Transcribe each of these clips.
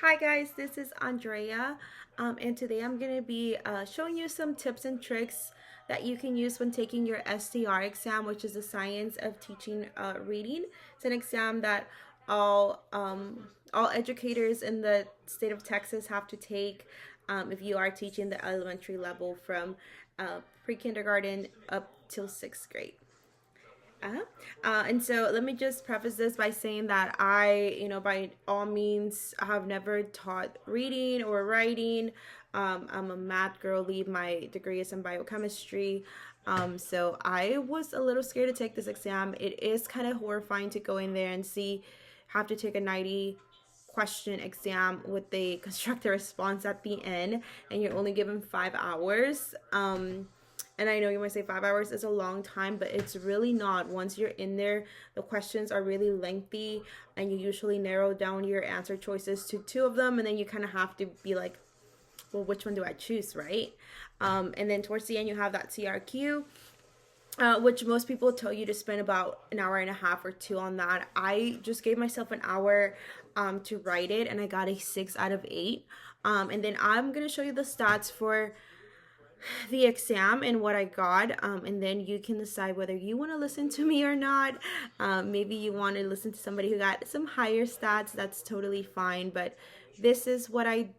Hi guys, this is Andrea, and today I'm going to be showing you some tips and tricks that you can use when taking your STR exam, which is the Science of Teaching Reading. It's an exam that all educators in the state of Texas have to take if you are teaching the elementary level from pre-kindergarten up till 6th grade. Uh-huh. And so let me just preface this by saying that by all means, have never taught reading or writing. I'm a math girly. My degree is in biochemistry. So I was a little scared to take this exam. It is kind of horrifying to go in there and have to take a 90 question exam with a constructed response at the end, and you're only given 5 hours. And I know you might say 5 hours is a long time, but it's really not. Once you're in there, the questions are really lengthy, and you usually narrow down your answer choices to two of them, and then you kind of have to be like, well, which one do I choose, right? And then towards the end, you have that CRQ, which most people tell you to spend about an hour and a half or two on that. I just gave myself an hour to write it, and I got a 6 out of 8. And then I'm going to show you the stats for the exam and what I got, and then you can decide whether you want to listen to me or not. Maybe you want to listen to somebody who got some higher stats. That's totally fine, but this is what I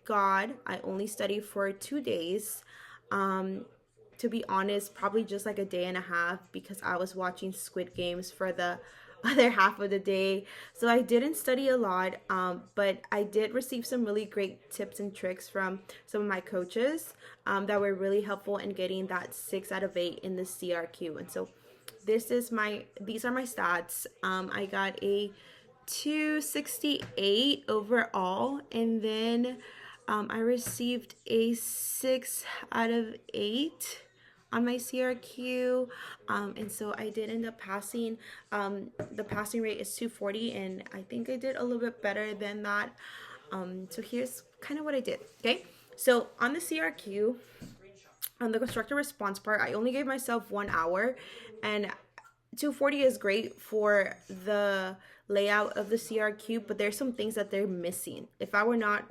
got. I only studied for 2 days. To be honest, probably just like a day and a half, because I was watching Squid Games for the other half of the day. So I didn't study a lot, but I did receive some really great tips and tricks from some of my coaches that were really helpful in getting that 6 out of 8 in the CRQ. And so these are my stats. I got a 268 overall, and then I received a 6 out of 8 on my CRQ, and so I did end up passing. The passing rate is 240, and I think I did a little bit better than that. So here's kind of what I did. Okay, so on the CRQ, on the constructor response part, I only gave myself 1 hour, and 240 is great for the layout of the CRQ, but there's some things that they're missing. If I would not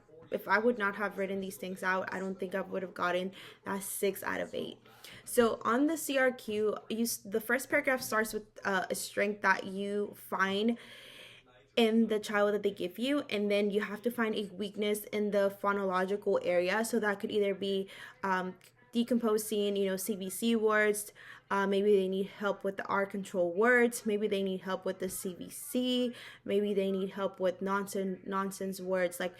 have written these things out, I don't think I would have gotten that 6 out of 8. So on the CRQ, the first paragraph starts with a strength that you find in the child that they give you, and then you have to find a weakness in the phonological area. So that could either be decomposing, CVC words. Maybe they need help with the R control words. Maybe they need help with the CVC. Maybe they need help with nonsense words. Like,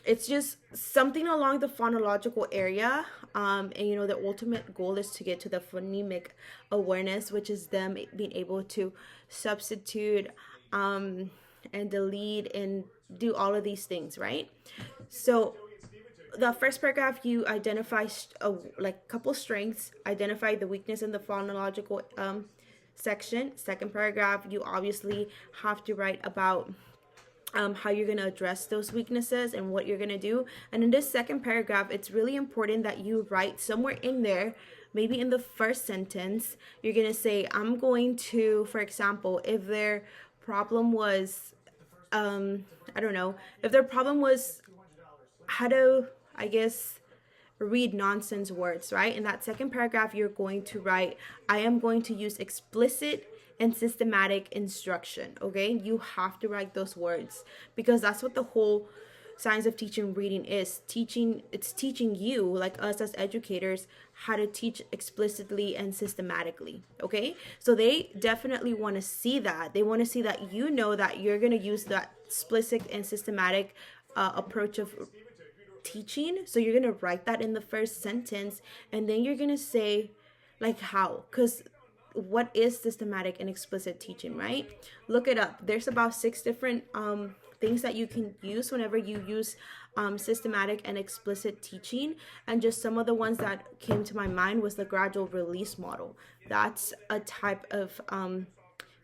it's just something along the phonological area. And the ultimate goal is to get to the phonemic awareness, which is them being able to substitute and delete and do all of these things, right? So the first paragraph, you identify a couple strengths, identify the weakness in the phonological section. Second paragraph, you obviously have to write about how you're going to address those weaknesses and what you're going to do. And in this second paragraph, it's really important that you write somewhere in there, maybe in the first sentence, you're going to say, I'm going to, for example, if their problem was, I don't know, if their problem was how to, I guess, read nonsense words, right? In that second paragraph, you're going to write, I am going to use explicit and systematic instruction. Okay, you have to write those words, because that's what the whole science of teaching reading is. It's teaching you, like us as educators, how to teach explicitly and systematically. Okay, so they definitely want to see that. They want to see that that you're going to use that explicit and systematic approach of teaching. So you're going to write that in the first sentence, and then you're going to say like how, because what is systematic and explicit teaching, right? Look it up. There's about 6 different things that you can use whenever you use systematic and explicit teaching. And just some of the ones that came to my mind was the gradual release model. That's a type of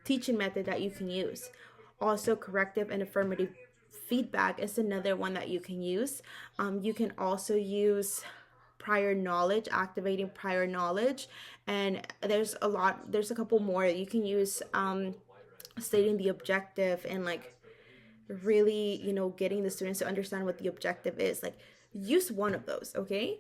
teaching method that you can use. Also, corrective and affirmative feedback is another one that you can use. You can also use prior knowledge, activating prior knowledge, and there's a couple more you can use. Stating the objective and like really, getting the students to understand what the objective is. Like, use one of those, okay?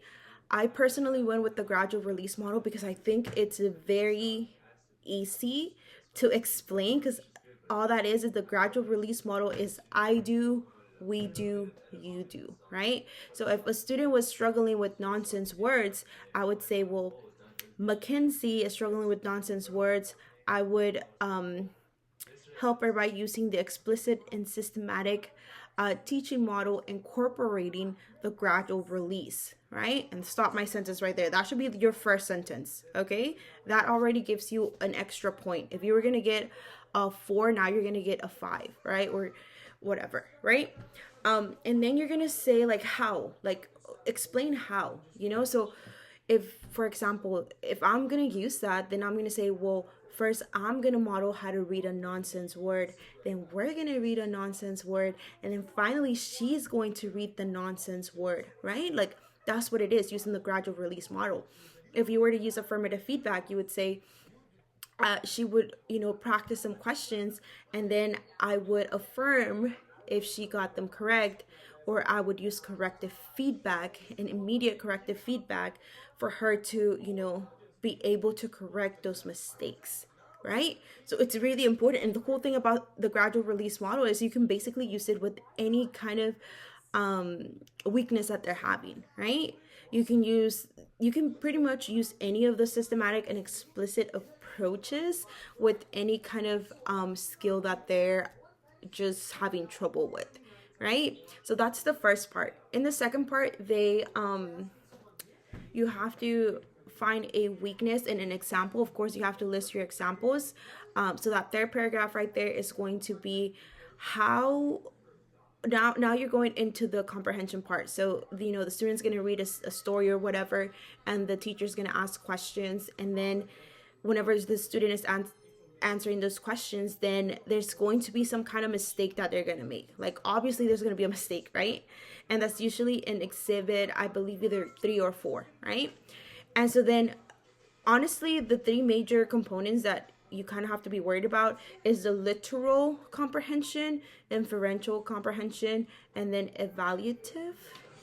I personally went with the gradual release model because I think it's very easy to explain, because all that is the gradual release model is I do, we do, you do, right? So if a student was struggling with nonsense words, I would say, well, Mackenzie is struggling with nonsense words. I would help her by using the explicit and systematic teaching model, incorporating the gradual release, right? And stop my sentence right there. That should be your first sentence, okay? That already gives you an extra point. If you were gonna get a 4, now you're gonna get a 5, right? Or whatever, right? And then you're gonna say, like, how, like, explain how, so if, for example, if I'm gonna use that, then I'm gonna say, well, first I'm gonna model how to read a nonsense word, then we're gonna read a nonsense word, and then finally she's going to read the nonsense word, right? Like, that's what it is, using the gradual release model. If you were to use affirmative feedback, you would say, she would, practice some questions, and then I would affirm if she got them correct, or I would use corrective feedback and immediate corrective feedback for her to, be able to correct those mistakes, right? So it's really important. And the cool thing about the gradual release model is you can basically use it with any kind of weakness that they're having, right? You can pretty much use any of the systematic and explicit approaches with any kind of skill that they're just having trouble with, right? So that's the first part. In the second part, you have to find a weakness in an example. Of course, you have to list your examples. So that third paragraph right there is going to be how. Now you're going into the comprehension part. So the student's going to read a story or whatever, and the teacher's going to ask questions, and then whenever the student is answering those questions, then there's going to be some kind of mistake that they're going to make. Like, obviously there's going to be a mistake, right? And that's usually in exhibit, I believe, either 3 or 4, right? And so then, honestly, the 3 major components that you kind of have to be worried about is the literal comprehension, inferential comprehension, and then evaluative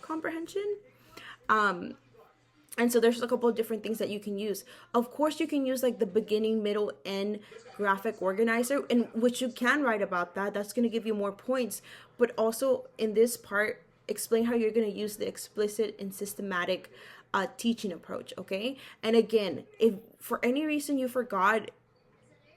comprehension. And so there's a couple of different things that you can use. Of course, you can use like the beginning, middle, end graphic organizer, in which you can write about that. That's going to give you more points. But also in this part, explain how you're going to use the explicit and systematic teaching approach, okay? And again, if for any reason you forgot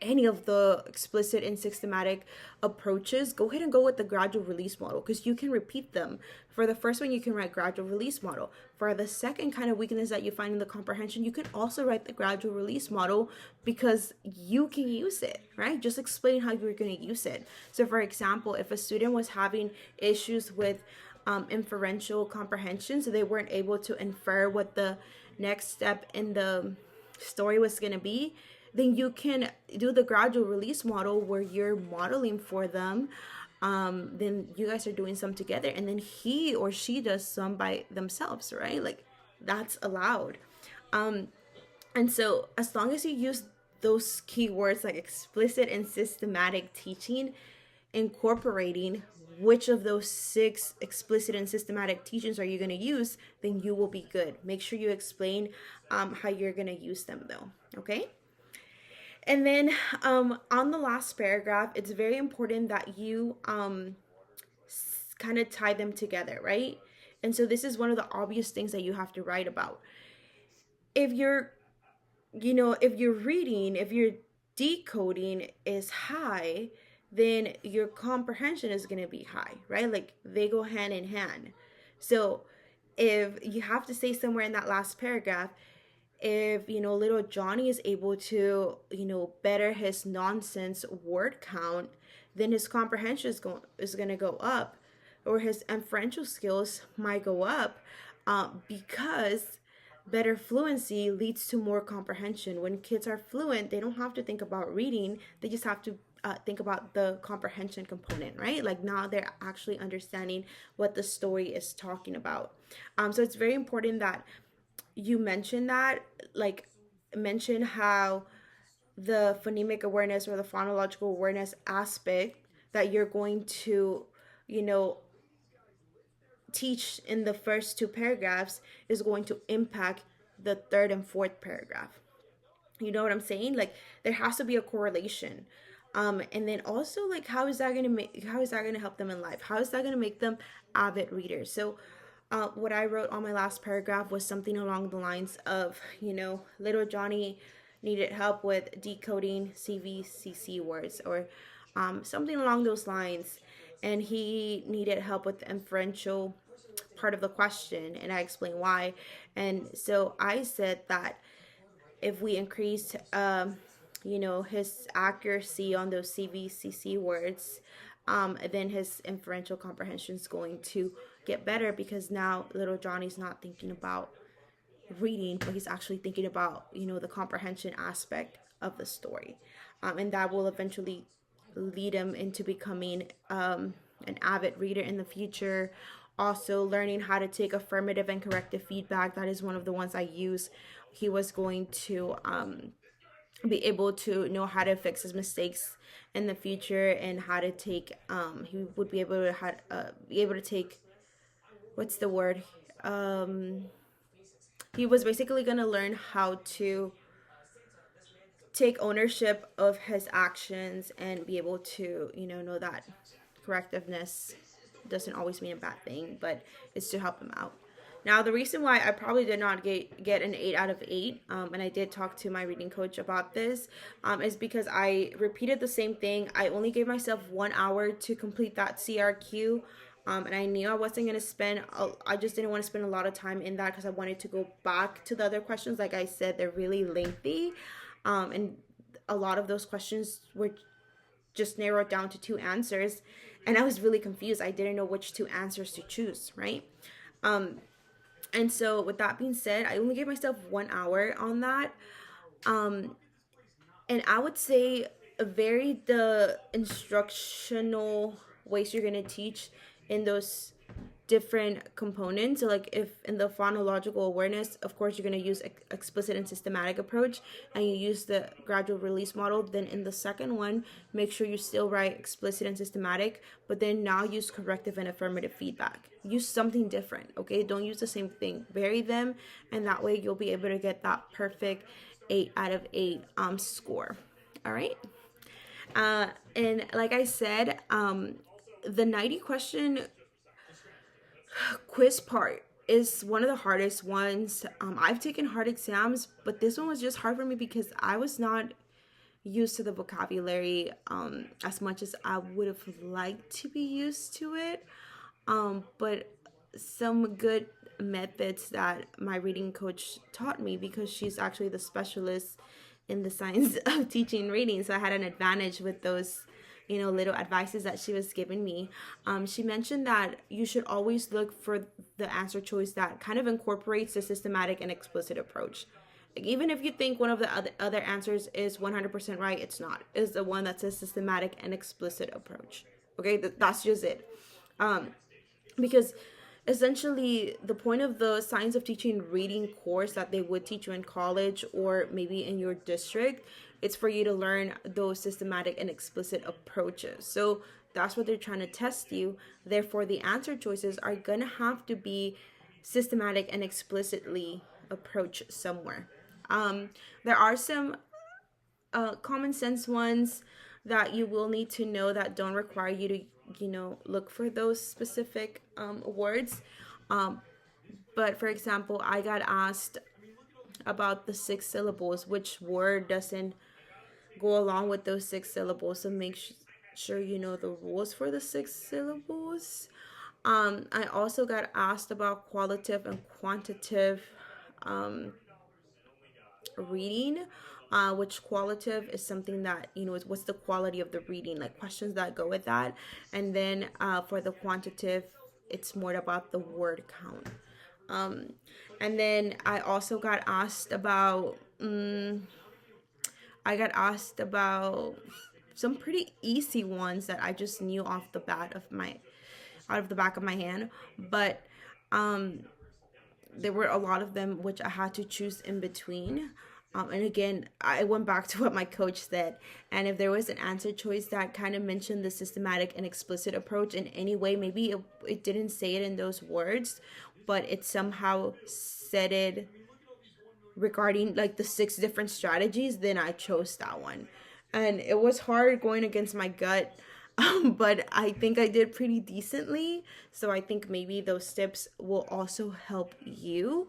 any of the explicit and systematic approaches, go ahead and go with the gradual release model, because you can repeat them. For the first one, you can write gradual release model. For the second kind of weakness that you find in the comprehension, you can also write the gradual release model, because you can use it, right? Just explain how you're going to use it. So for example, if a student was having issues with inferential comprehension, so they weren't able to infer what the next step in the story was going to be, then you can do the gradual release model where you're modeling for them. Then you guys are doing some together, and then he or she does some by themselves, right? Like, that's allowed. And so as long as you use those keywords like explicit and systematic teaching, incorporating which of those 6 explicit and systematic teachings are you going to use, then you will be good. Make sure you explain how you're going to use them though, okay? And then on the last paragraph, it's very important that you kind of tie them together, right? And so this is one of the obvious things that you have to write about. If you're, if you're reading, if your decoding is high, then your comprehension is going to be high, right? Like, they go hand in hand. So if you have to say somewhere in that last paragraph, if little Johnny is able to better his nonsense word count, then his comprehension is going to go up, or his inferential skills might go up, because better fluency leads to more comprehension. When kids are fluent, they don't have to think about reading, they just have to think about the comprehension component, right? Like, now they're actually understanding what the story is talking about. So it's very important that you mention that, like, mention how the phonemic awareness or the phonological awareness aspect that you're going to you know, teach in the first two paragraphs is going to impact the third and fourth paragraph. You know what I'm saying? Like there has to be a correlation. And then also like how is that gonna help them in life? How is that gonna make them avid readers? So what I wrote on my last paragraph was something along the lines of, little Johnny needed help with decoding CVCC words, or something along those lines. And he needed help with the inferential part of the question, and I explained why. And so I said that if we increase his accuracy on those CVCC words, then his inferential comprehension is going to get better, because now little Johnny's not thinking about reading, but he's actually thinking about the comprehension aspect of the story, and that will eventually lead him into becoming an avid reader in the future. Also learning how to take affirmative and corrective feedback, that is one of the ones I use. He was going to be able to know how to fix his mistakes in the future, and how to take he would be able to take, what's the word, he was basically going to learn how to take ownership of his actions and be able to know that correctiveness doesn't always mean a bad thing, but it's to help him out. Now, the reason why I probably did not get an 8 out of 8, and I did talk to my reading coach about this, is because I repeated the same thing. I only gave myself 1 hour to complete that CRQ, and I knew I wasn't going to I just didn't want to spend a lot of time in that, because I wanted to go back to the other questions. Like I said, they're really lengthy, and a lot of those questions were just narrowed down to two answers, and I was really confused. I didn't know which two answers to choose, right? And so with that being said, I only gave myself 1 hour on that. And I would say vary the instructional ways you're going to teach in those different components. So like if in the phonological awareness, of course, you're going to use explicit and systematic approach, and you use the gradual release model. Then in the second one, make sure you still write explicit and systematic, but then now use corrective and affirmative feedback. Use something different, okay? Don't use the same thing. Vary them, and that way you'll be able to get that perfect 8 out of 8 score. All right. And like I said, the 90 question quiz part is one of the hardest ones. I've taken hard exams, but this one was just hard for me because I was not used to the vocabulary as much as I would have liked to be used to it. But some good methods that my reading coach taught me, because she's actually the specialist in the science of teaching reading, so I had an advantage with those little advices that she was giving me. She mentioned that you should always look for the answer choice that kind of incorporates the systematic and explicit approach. Like, even if you think one of the other answers is 100% right, it's not. It's the one that says systematic and explicit approach. Okay, that's just it. Because essentially the point of the science of teaching reading course that they would teach you in college or maybe in your district, it's for you to learn those systematic and explicit approaches. So that's what they're trying to test you. Therefore, the answer choices are going to have to be systematic and explicitly approach somewhere. There are some common sense ones that you will need to know that don't require you to look for those specific words. But for example, I got asked about the 6 syllables, which word doesn't go along with those 6 syllables. So make sure you know the rules for the 6 syllables. I also got asked about qualitative and quantitative reading, which qualitative is something that is what's the quality of the reading, like questions that go with that. And then for the quantitative, it's more about the word count. And then I also got asked about some pretty easy ones that I just knew off the bat out of the back of my hand, but there were a lot of them which I had to choose in between. And again, I went back to what my coach said. And if there was an answer choice that kind of mentioned the systematic and explicit approach in any way, maybe it didn't say it in those words, but it somehow said it regarding like the 6 different strategies, then I chose that one. And it was hard going against my gut, but I think I did pretty decently. So I think maybe those tips will also help you.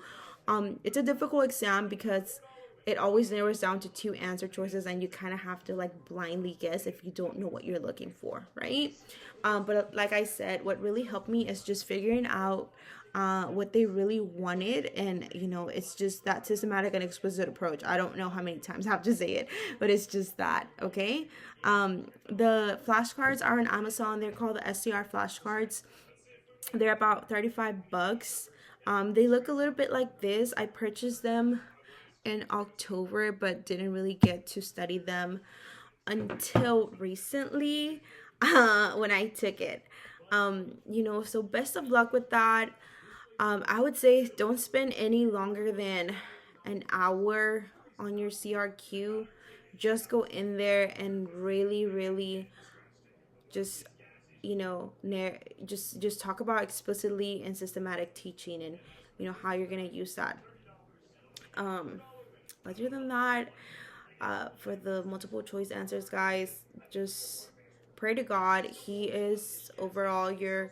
It's a difficult exam because it always narrows down to 2 answer choices, and you kind of have to like blindly guess if you don't know what you're looking for, right? But like I said, what really helped me is just figuring out what they really wanted. And it's just that systematic and explicit approach. I don't know how many times I have to say it, but it's just that. Okay. The flashcards are on Amazon. They're called the STR flashcards. They're about $35. They look a little bit like this. I purchased them in October, but didn't really get to study them until recently when I took it. So best of luck with that. I would say don't spend any longer than an hour on your CRQ. Just go in there and really, really just just talk about explicitly and systematic teaching, and how you're gonna use that. Um, Other than that, for the multiple choice answers, guys, just pray to God. He is overall your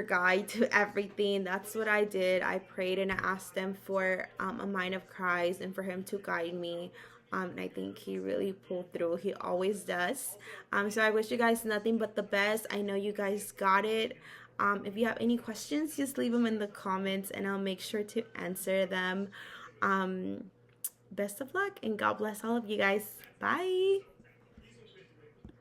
guide to everything. That's what I did. I prayed and I asked them for a mind of Christ and for him to guide me. And I think he really pulled through. He always does. So I wish you guys nothing but the best. I know you guys got it. If you have any questions, just leave them in the comments and I'll make sure to answer them. Best of luck and God bless all of you guys. Bye.